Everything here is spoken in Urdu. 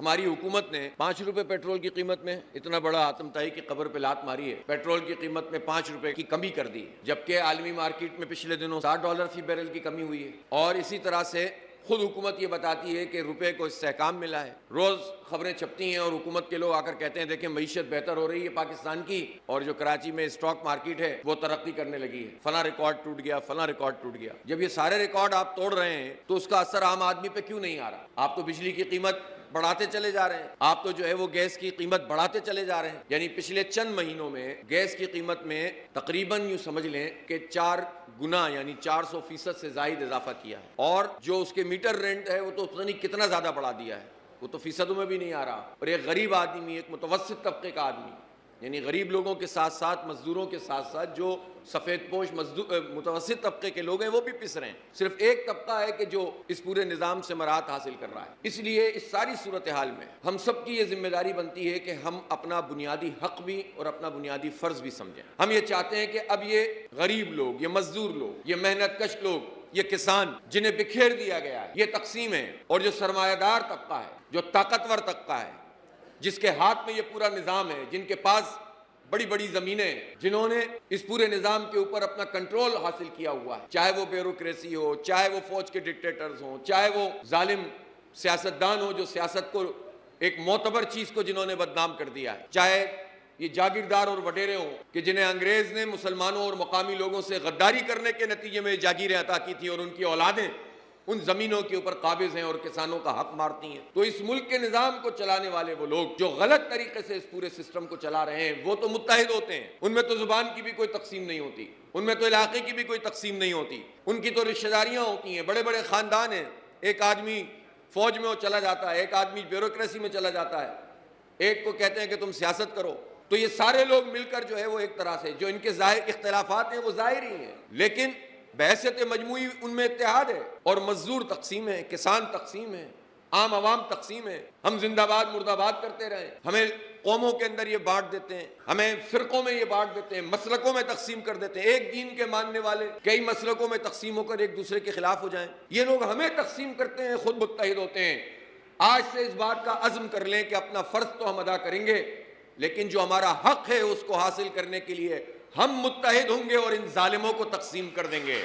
ہماری حکومت نے 5 روپے پیٹرول کی قیمت میں اتنا بڑا آتم تائی کی قبر پہ لات ماری ہے، پیٹرول کی قیمت میں 5 روپے کی کمی کر دی، جبکہ عالمی مارکیٹ میں پچھلے دنوں $60 فی بیرل کی کمی ہوئی ہے۔ اور اسی طرح سے خود حکومت یہ بتاتی ہے کہ روپے کو استحکام ملا ہے۔ روز خبریں چھپتی ہیں اور حکومت کے لوگ آ کر کہتے ہیں دیکھیں معیشت بہتر ہو رہی ہے پاکستان کی، اور جو کراچی میں اسٹاک مارکیٹ ہے وہ ترقی کرنے لگی ہے، فلاں ریکارڈ ٹوٹ گیا، فلاں ریکارڈ ٹوٹ گیا۔ جب یہ سارے ریکارڈ آپ توڑ رہے ہیں تو اس کا اثر عام آدمی پہ کیوں نہیں آ رہا؟ آپ تو بجلی کی قیمت بڑھاتے چلے جا رہے ہیں، آپ تو جو ہے وہ گیس کی قیمت بڑھاتے چلے جا رہے ہیں، یعنی پچھلے چند مہینوں میں گیس کی قیمت میں تقریباً یوں سمجھ لیں کہ 4 گنا یعنی 400% سے زائد اضافہ کیا ہے، اور جو اس کے میٹر رینٹ ہے وہ تو پتہ نہیں کتنا زیادہ بڑھا دیا ہے، وہ تو فیصدوں میں بھی نہیں آ رہا۔ اور ایک غریب آدمی، ایک متوسط طبقے کا آدمی، یعنی غریب لوگوں کے ساتھ ساتھ مزدوروں کے ساتھ ساتھ جو سفید پوش متوسط طبقے کے لوگ ہیں وہ بھی پس رہے ہیں۔ صرف ایک طبقہ ہے کہ جو اس پورے نظام سے مراحت حاصل کر رہا ہے۔ اس لیے اس ساری صورتحال میں ہم سب کی یہ ذمہ داری بنتی ہے کہ ہم اپنا بنیادی حق بھی اور اپنا بنیادی فرض بھی سمجھیں۔ ہم یہ چاہتے ہیں کہ اب یہ غریب لوگ، یہ مزدور لوگ، یہ محنت کش لوگ، یہ کسان جنہیں بکھیر دیا گیا ہے، یہ تقسیم ہے، اور جو سرمایہ دار طبقہ ہے، جو طاقتور طبقہ ہے، جس کے ہاتھ میں یہ پورا نظام ہے، جن کے پاس بڑی بڑی زمینیں، جنہوں نے اس پورے نظام کے اوپر اپنا کنٹرول حاصل کیا ہوا ہے، چاہے وہ بیوروکریسی ہو، چاہے وہ فوج کے ڈکٹیٹرز ہوں، چاہے وہ ظالم سیاستدان ہو جو سیاست کو ایک معتبر چیز کو جنہوں نے بدنام کر دیا ہے، چاہے یہ جاگیردار اور وڈیرے ہوں کہ جنہیں انگریز نے مسلمانوں اور مقامی لوگوں سے غداری کرنے کے نتیجے میں جاگیریں عطا کی تھی، اور ان کی اولادیں ان زمینوں کے اوپر قابض ہیں اور کسانوں کا حق مارتی ہیں۔ تو اس ملک کے نظام کو چلانے والے وہ لوگ جو غلط طریقے سے اس پورے سسٹم کو چلا رہے ہیں وہ تو متحد ہوتے ہیں، ان میں تو زبان کی بھی کوئی تقسیم نہیں ہوتی، ان میں تو علاقے کی بھی کوئی تقسیم نہیں ہوتی، ان کی تو رشتہ داریاں ہوتی ہیں، بڑے بڑے خاندان ہیں، ایک آدمی فوج میں وہ چلا جاتا ہے، ایک آدمی بیوروکریسی میں چلا جاتا ہے، ایک کو کہتے ہیں کہ تم سیاست کرو۔ تو یہ سارے لوگ مل کر جو ہے وہ ایک طرح سے جو ان کے ظاہر اختلافات ہیں وہ ظاہر ہی ہیں، لیکن بحیثیت مجموعی ان میں اتحاد ہے، اور مزدور تقسیم ہے، کسان تقسیم ہے، عام عوام تقسیم ہے۔ ہم زندہ باد مردہ باد کرتے رہے، ہمیں قوموں کے اندر یہ بانٹ دیتے ہیں، ہمیں فرقوں میں یہ بانٹ دیتے ہیں، مسلکوں میں تقسیم کر دیتے ہیں، ایک دین کے ماننے والے کئی مسلکوں میں تقسیم ہو کر ایک دوسرے کے خلاف ہو جائیں۔ یہ لوگ ہمیں تقسیم کرتے ہیں، خود متحد ہوتے ہیں۔ آج سے اس بات کا عزم کر لیں کہ اپنا فرض تو ہم ادا کریں گے، لیکن جو ہمارا حق ہے اس کو حاصل کرنے کے لیے ہم متحد ہوں گے اور ان ظالموں کو تقسیم کر دیں گے۔